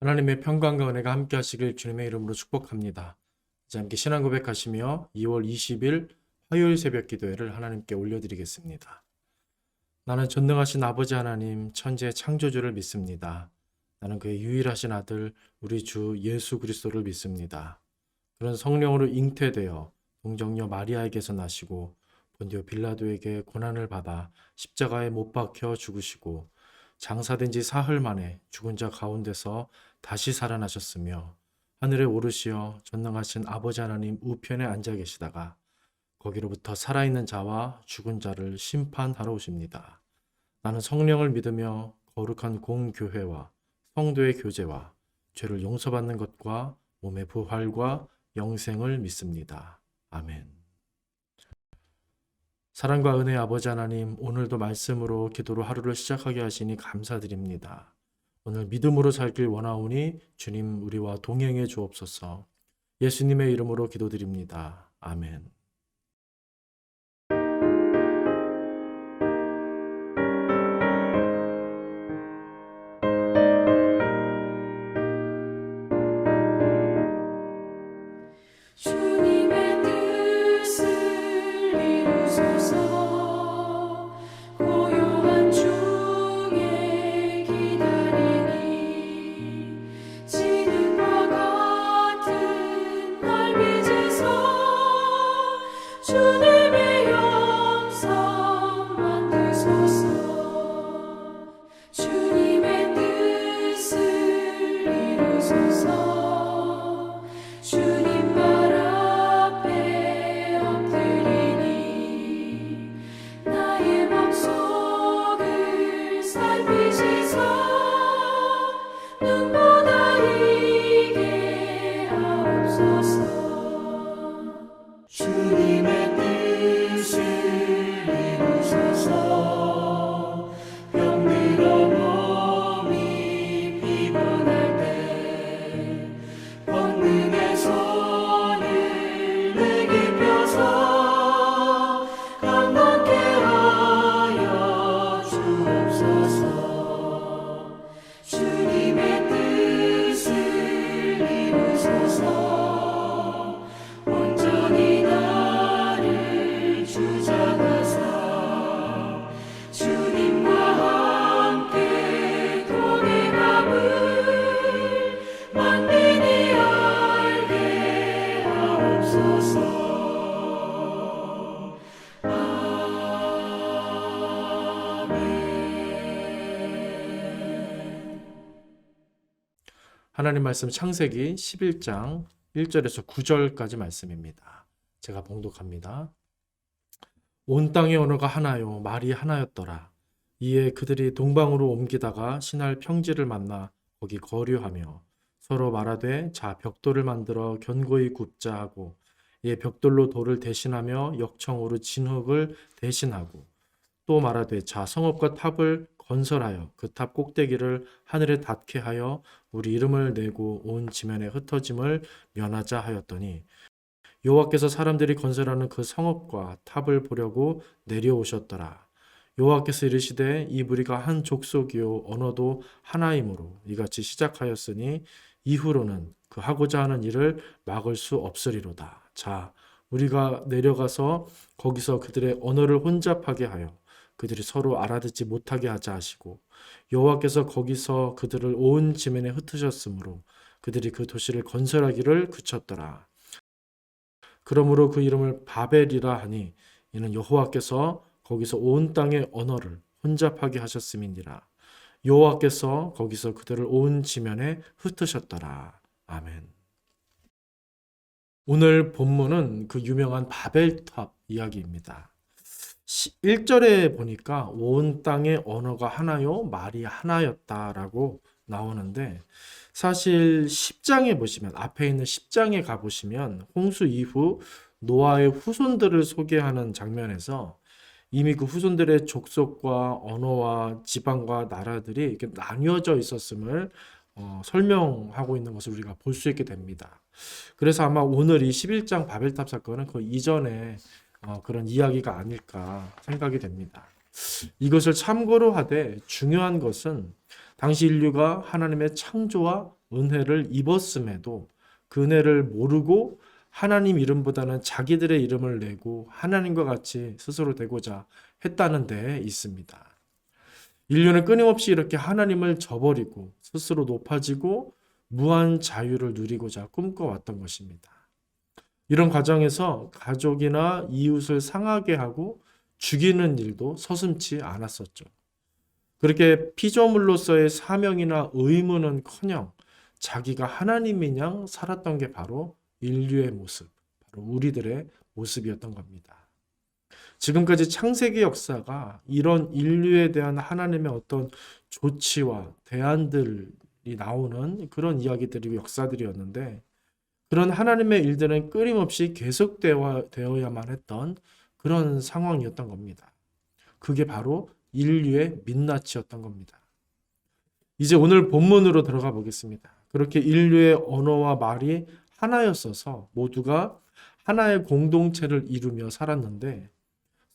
하나님의 평강과 은혜가 함께 하시길 주님의 이름으로 축복합니다. 이제 함께 신앙 고백하시며 2월 20일 화요일 새벽 기도회를 하나님께 올려드리겠습니다. 나는 전능하신 아버지 하나님 천지의 창조주를 믿습니다. 나는 그의 유일하신 아들 우리 주 예수 그리스도를 믿습니다. 그런 성령으로 잉태되어 동정녀 마리아에게서 나시고 본디오 빌라도에게 고난을 받아 십자가에 못 박혀 죽으시고 장사된 지 사흘 만에 죽은 자 가운데서 다시 살아나셨으며 하늘에 오르시어 전능하신 아버지 하나님 우편에 앉아 계시다가 거기로부터 살아있는 자와 죽은 자를 심판하러 오십니다. 나는 성령을 믿으며 거룩한 공교회와 성도의 교제와 죄를 용서받는 것과 몸의 부활과 영생을 믿습니다. 아멘. 사랑과 은혜의 아버지 하나님, 오늘도 말씀으로 기도로 하루를 시작하게 하시니 감사드립니다. 오늘 믿음으로 살길 원하오니 주님 우리와 동행해 주옵소서. 예수님의 이름으로 기도드립니다. 아멘. 주님의 뜻을 이루소서. 고요한 중에 기다리니 지능과 같은 날 빚으소. 주님의 영성 만드소서. 주님의 뜻을 이루소서. 주님 발 앞에 엎드리니 나의 맘속을 살피시소. 눈보다 이게 하옵소서. 주님의 뜻을 이루소서. 병들어 몸이 피곤할 때 권능의 손을 내게 펴서 강건케 하여 주옵소서. 주님의 뜻을 이루소서. 온전히 나를 주장하사 주님과 함께 동행함을 만민이 알게 하옵소서. 아멘. 하나님 말씀 창세기 11장 1절에서 9절까지 말씀입니다. 제가 봉독합니다. 온 땅의 언어가 하나요, 말이 하나였더라. 이에 그들이 동방으로 옮기다가 신할 평지를 만나 거기 거류하며 서로 말하되 자 벽돌을 만들어 견고히 굽자 하고 이에 벽돌로 돌을 대신하며 역청으로 진흙을 대신하고 또 말하되 자 성읍과 탑을 건설하여 그 탑 꼭대기를 하늘에 닿게 하여 우리 이름을 내고 온 지면에 흩어짐을 면하자 하였더니 여호와께서 사람들이 건설하는 그 성읍과 탑을 보려고 내려오셨더라. 여호와께서 이르시되 이 무리가 한 족속이요 언어도 하나이므로 이같이 시작하였으니 이후로는 그 하고자 하는 일을 막을 수 없으리로다. 자 우리가 내려가서 거기서 그들의 언어를 혼잡하게 하여 그들이 서로 알아듣지 못하게 하자 하시고 여호와께서 거기서 그들을 온 지면에 흩으셨으므로 그들이 그 도시를 건설하기를 그쳤더라. 그러므로 그 이름을 바벨이라 하니 이는 여호와께서 거기서 온 땅의 언어를 혼잡하게 하셨음이니라. 여호와께서 거기서 그들을 온 지면에 흩으셨더라. 아멘. 오늘 본문은 그 유명한 바벨탑 이야기입니다. 1절에 보니까 온 땅의 언어가 하나요, 말이 하나였다라고 나오는데 사실 10장에 보시면 앞에 있는 10장에 가보시면 홍수 이후 노아의 후손들을 소개하는 장면에서 이미 그 후손들의 족속과 언어와 지방과 나라들이 이렇게 나뉘어져 있었음을 설명하고 있는 것을 우리가 볼 수 있게 됩니다. 그래서 아마 오늘 이 11장 바벨탑 사건은 그 이전에 그런 이야기가 아닐까 생각이 됩니다. 이것을 참고로 하되 중요한 것은 당시 인류가 하나님의 창조와 은혜를 입었음에도 그 은혜를 모르고 하나님 이름보다는 자기들의 이름을 내고 하나님과 같이 스스로 되고자 했다는 데 있습니다. 인류는 끊임없이 이렇게 하나님을 저버리고 스스로 높아지고 무한 자유를 누리고자 꿈꿔왔던 것입니다. 이런 과정에서 가족이나 이웃을 상하게 하고 죽이는 일도 서슴지 않았었죠. 그렇게 피조물로서의 사명이나 의무는커녕 자기가 하나님인 양 살았던 게 바로 인류의 모습, 바로 우리들의 모습이었던 겁니다. 지금까지 창세기 역사가 이런 인류에 대한 하나님의 어떤 조치와 대안들이 나오는 그런 이야기들이 역사들이었는데, 그런 하나님의 일들은 끊임없이 계속되어야만 했던 그런 상황이었던 겁니다. 그게 바로 인류의 민낯이었던 겁니다. 이제 오늘 본문으로 들어가 보겠습니다. 그렇게 인류의 언어와 말이 하나였어서 모두가 하나의 공동체를 이루며 살았는데,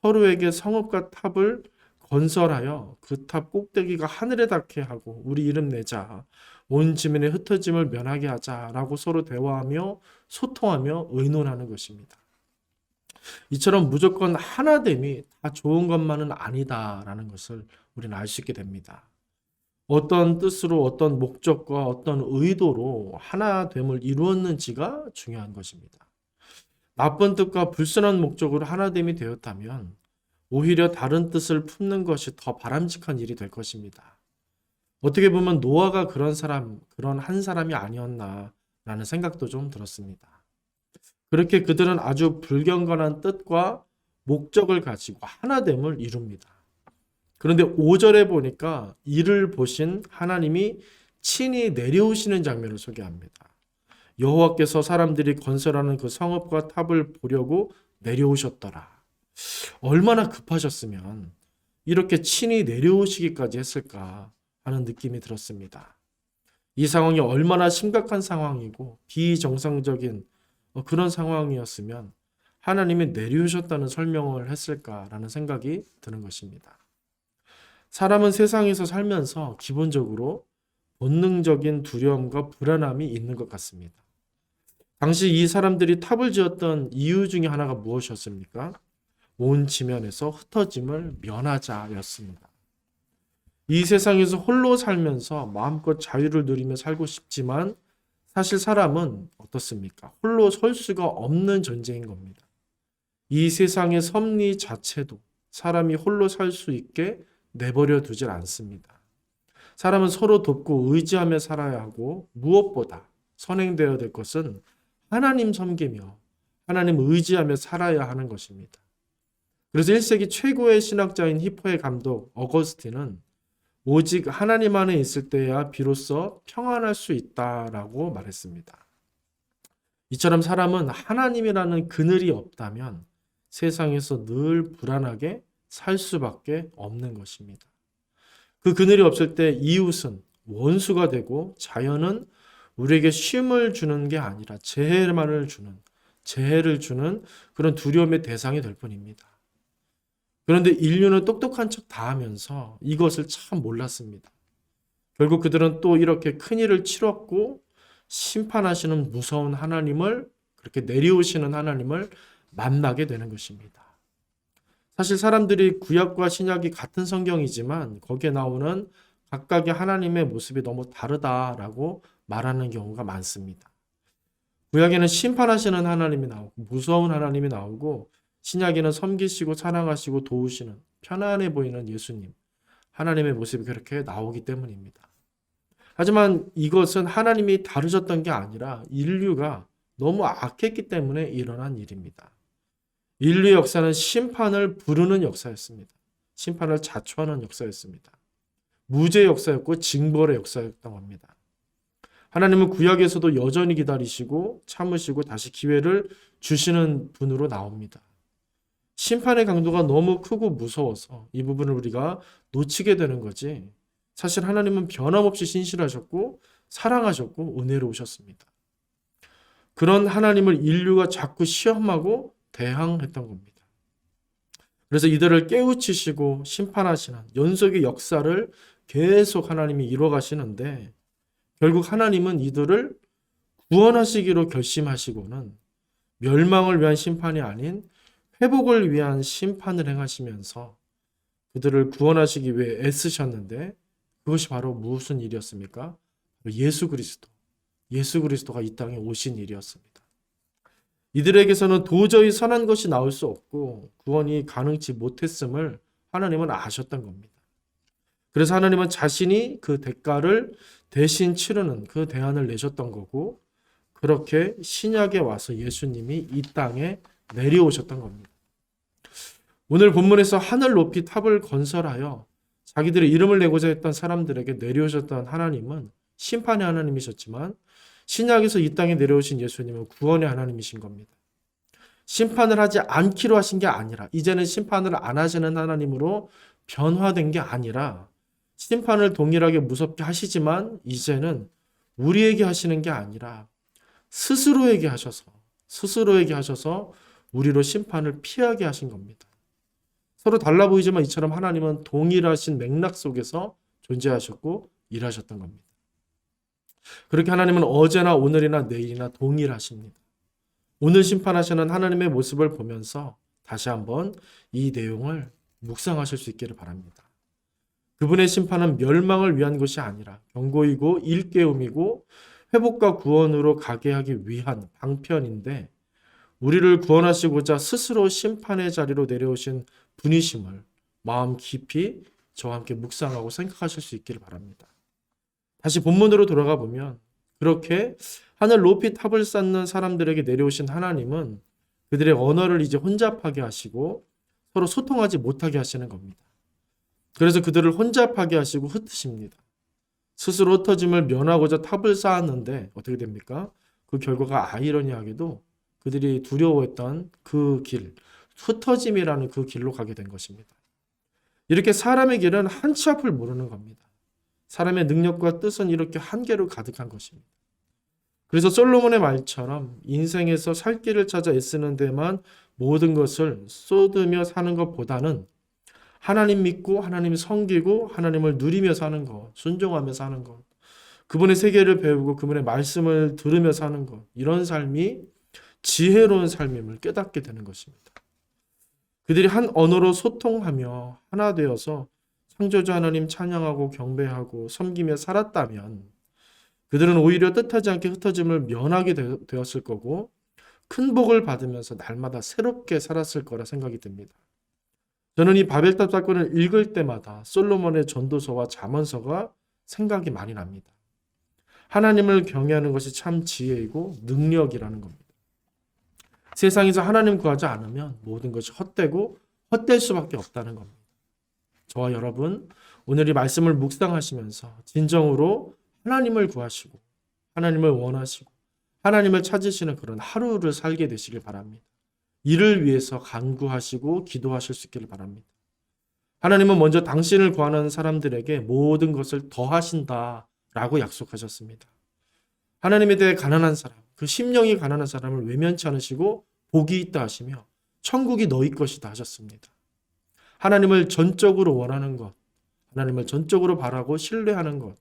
서로에게 성읍과 탑을 건설하여 그 탑 꼭대기가 하늘에 닿게 하고 우리 이름 내자, 온 지면의 흩어짐을 면하게 하자라고 서로 대화하며 소통하며 의논하는 것입니다. 이처럼 무조건 하나됨이 다 좋은 것만은 아니다라는 것을 우리는 알 수 있게 됩니다. 어떤 뜻으로, 어떤 목적과 어떤 의도로 하나됨을 이루었는지가 중요한 것입니다. 나쁜 뜻과 불순한 목적으로 하나됨이 되었다면 오히려 다른 뜻을 품는 것이 더 바람직한 일이 될 것입니다. 어떻게 보면 노아가 그런 한 사람이 아니었나라는 생각도 좀 들었습니다. 그렇게 그들은 아주 불경건한 뜻과 목적을 가지고 하나됨을 이룹니다. 그런데 5절에 보니까 이를 보신 하나님이 친히 내려오시는 장면을 소개합니다. 여호와께서 사람들이 건설하는 그 성읍과 탑을 보려고 내려오셨더라. 얼마나 급하셨으면 이렇게 친히 내려오시기까지 했을까 하는 느낌이 들었습니다. 이 상황이 얼마나 심각한 상황이고 비정상적인 그런 상황이었으면 하나님이 내려오셨다는 설명을 했을까라는 생각이 드는 것입니다. 사람은 세상에서 살면서 기본적으로 본능적인 두려움과 불안함이 있는 것 같습니다. 당시 이 사람들이 탑을 지었던 이유 중에 하나가 무엇이었습니까? 온 지면에서 흩어짐을 면하자였습니다. 이 세상에서 홀로 살면서 마음껏 자유를 누리며 살고 싶지만 사실 사람은 어떻습니까? 홀로 설 수가 없는 존재인 겁니다. 이 세상의 섭리 자체도 사람이 홀로 살 수 있게 내버려 두질 않습니다. 사람은 서로 돕고 의지하며 살아야 하고 무엇보다 선행되어야 될 것은 하나님 섬기며 하나님 의지하며 살아야 하는 것입니다. 그래서 1세기 최고의 신학자인 히포의 감독 어거스틴은 오직 하나님 안에 있을 때야 비로소 평안할 수 있다라고 말했습니다. 이처럼 사람은 하나님이라는 그늘이 없다면 세상에서 늘 불안하게 살 수밖에 없는 것입니다. 그 그늘이 없을 때 이웃은 원수가 되고 자연은 우리에게 쉼을 주는 게 아니라 재해를 주는 그런 두려움의 대상이 될 뿐입니다. 그런데 인류는 똑똑한 척 다 하면서 이것을 참 몰랐습니다. 결국 그들은 또 이렇게 큰일을 치렀고 심판하시는 무서운 하나님을, 그렇게 내려오시는 하나님을 만나게 되는 것입니다. 사실 사람들이 구약과 신약이 같은 성경이지만 거기에 나오는 각각의 하나님의 모습이 너무 다르다라고 말하는 경우가 많습니다. 구약에는 심판하시는 하나님이 나오고 무서운 하나님이 나오고, 신약에는 섬기시고 사랑하시고 도우시는 편안해 보이는 예수님, 하나님의 모습이 그렇게 나오기 때문입니다. 하지만 이것은 하나님이 다루셨던 게 아니라 인류가 너무 악했기 때문에 일어난 일입니다. 인류의 역사는 심판을 부르는 역사였습니다. 심판을 자초하는 역사였습니다. 무죄의 역사였고 징벌의 역사였던 겁니다. 하나님은 구약에서도 여전히 기다리시고 참으시고 다시 기회를 주시는 분으로 나옵니다. 심판의 강도가 너무 크고 무서워서 이 부분을 우리가 놓치게 되는 거지, 사실 하나님은 변함없이 신실하셨고 사랑하셨고 은혜로우셨습니다. 그런 하나님을 인류가 자꾸 시험하고 대항했던 겁니다. 그래서 이들을 깨우치시고 심판하시는 연속의 역사를 계속 하나님이 이루어가시는데, 결국 하나님은 이들을 구원하시기로 결심하시고는 멸망을 위한 심판이 아닌 회복을 위한 심판을 행하시면서 그들을 구원하시기 위해 애쓰셨는데 그것이 바로 무슨 일이었습니까? 예수 그리스도가 이 땅에 오신 일이었습니다. 이들에게서는 도저히 선한 것이 나올 수 없고 구원이 가능치 못했음을 하나님은 아셨던 겁니다. 그래서 하나님은 자신이 그 대가를 대신 치르는 그 대안을 내셨던 거고 그렇게 신약에 와서 예수님이 이 땅에 내려오셨던 겁니다. 오늘 본문에서 하늘 높이 탑을 건설하여 자기들의 이름을 내고자 했던 사람들에게 내려오셨던 하나님은 심판의 하나님이셨지만 신약에서 이 땅에 내려오신 예수님은 구원의 하나님이신 겁니다. 심판을 하지 않기로 하신 게 아니라 이제는 심판을 안 하시는 하나님으로 변화된 게 아니라 심판을 동일하게 무섭게 하시지만 이제는 우리에게 하시는 게 아니라 스스로에게 하셔서 우리로 심판을 피하게 하신 겁니다. 서로 달라 보이지만 이처럼 하나님은 동일하신 맥락 속에서 존재하셨고 일하셨던 겁니다. 그렇게 하나님은 어제나 오늘이나 내일이나 동일하십니다. 오늘 심판하시는 하나님의 모습을 보면서 다시 한번 이 내용을 묵상하실 수 있기를 바랍니다. 그분의 심판은 멸망을 위한 것이 아니라 경고이고 일깨움이고 회복과 구원으로 가게 하기 위한 방편인데 우리를 구원하시고자 스스로 심판의 자리로 내려오신 분이심을 마음 깊이 저와 함께 묵상하고 생각하실 수 있기를 바랍니다. 다시 본문으로 돌아가 보면 그렇게 하늘 높이 탑을 쌓는 사람들에게 내려오신 하나님은 그들의 언어를 이제 혼잡하게 하시고 서로 소통하지 못하게 하시는 겁니다. 그래서 그들을 혼잡하게 하시고 흩으십니다. 스스로 흩어짐을 면하고자 탑을 쌓았는데 어떻게 됩니까? 그 결과가 아이러니하게도 그들이 두려워했던 그 길, 흩어짐이라는 그 길로 가게 된 것입니다. 이렇게 사람의 길은 한치 앞을 모르는 겁니다. 사람의 능력과 뜻은 이렇게 한계로 가득한 것입니다. 그래서 솔로몬의 말처럼 인생에서 살 길을 찾아 애쓰는 데만 모든 것을 쏟으며 사는 것보다는 하나님 믿고 하나님 섬기고 하나님을 누리며 사는 것, 순종하며 사는 것, 그분의 세계를 배우고 그분의 말씀을 들으며 사는 것, 이런 삶이 지혜로운 삶임을 깨닫게 되는 것입니다. 그들이 한 언어로 소통하며 하나 되어서 창조주 하나님 찬양하고 경배하고 섬기며 살았다면 그들은 오히려 뜻하지 않게 흩어짐을 면하게 되었을 거고 큰 복을 받으면서 날마다 새롭게 살았을 거라 생각이 듭니다. 저는 이 바벨탑 사건을 읽을 때마다 솔로몬의 전도서와 잠언서가 생각이 많이 납니다. 하나님을 경외하는 것이 참 지혜이고 능력이라는 겁니다. 세상에서 하나님 구하지 않으면 모든 것이 헛되고 헛될 수밖에 없다는 겁니다. 저와 여러분 오늘 이 말씀을 묵상하시면서 진정으로 하나님을 구하시고 하나님을 원하시고 하나님을 찾으시는 그런 하루를 살게 되시길 바랍니다. 이를 위해서 간구하시고 기도하실 수 있기를 바랍니다. 하나님은 먼저 당신을 구하는 사람들에게 모든 것을 더하신다라고 약속하셨습니다. 하나님에 대해 가난한 사람, 그 심령이 가난한 사람을 외면치 않으시고 복이 있다 하시며 천국이 너희 것이다 하셨습니다. 하나님을 전적으로 원하는 것, 하나님을 전적으로 바라고 신뢰하는 것,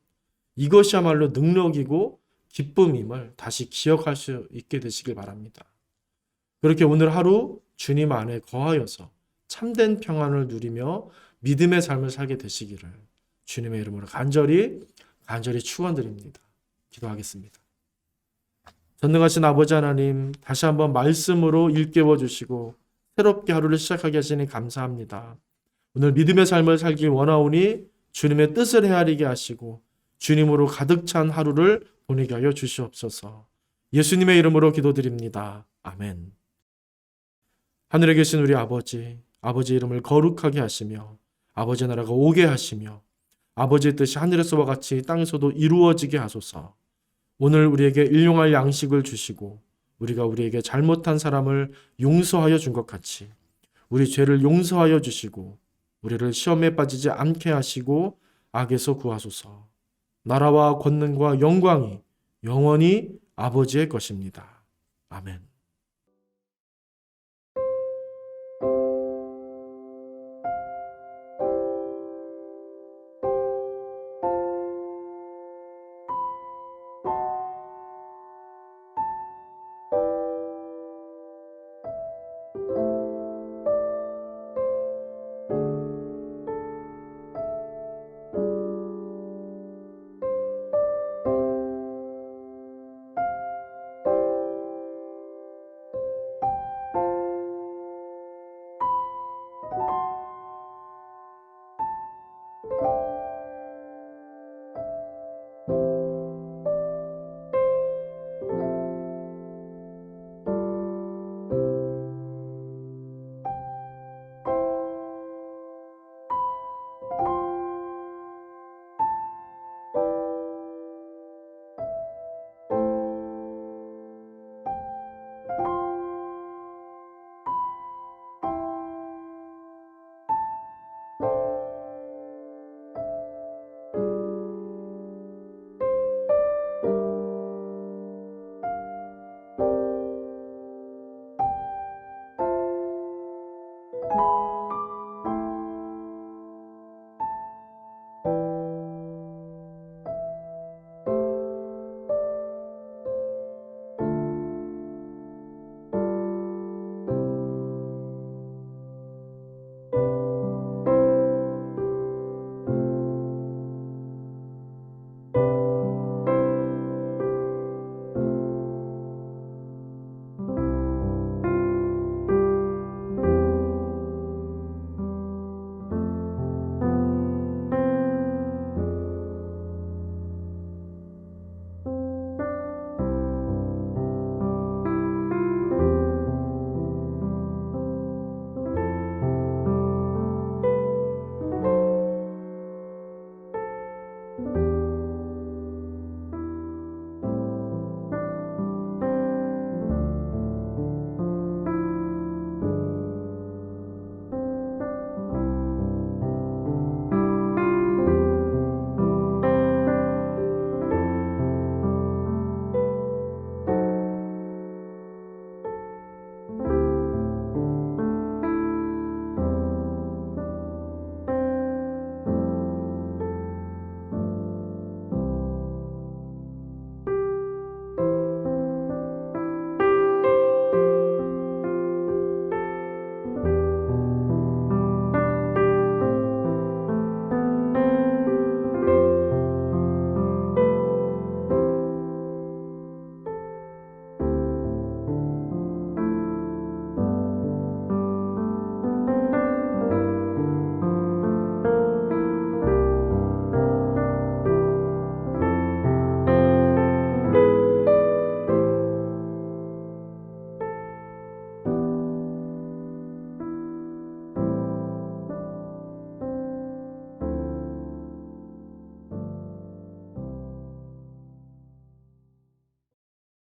이것이야말로 능력이고 기쁨임을 다시 기억할 수 있게 되시길 바랍니다. 그렇게 오늘 하루 주님 안에 거하여서 참된 평안을 누리며 믿음의 삶을 살게 되시기를 주님의 이름으로 간절히 축원드립니다. 기도하겠습니다. 전능하신 아버지 하나님, 다시 한번 말씀으로 일깨워 주시고 새롭게 하루를 시작하게 하시니 감사합니다. 오늘 믿음의 삶을 살길 원하오니 주님의 뜻을 헤아리게 하시고 주님으로 가득 찬 하루를 보내게 하여 주시옵소서. 예수님의 이름으로 기도드립니다. 아멘. 하늘에 계신 우리 아버지, 아버지의 이름을 거룩하게 하시며 아버지의 나라가 오게 하시며 아버지의 뜻이 하늘에서와 같이 땅에서도 이루어지게 하소서. 오늘 우리에게 일용할 양식을 주시고 우리가 우리에게 잘못한 사람을 용서하여 준 것 같이 우리 죄를 용서하여 주시고 우리를 시험에 빠지지 않게 하시고 악에서 구하소서. 나라와 권능과 영광이 영원히 아버지의 것입니다. 아멘.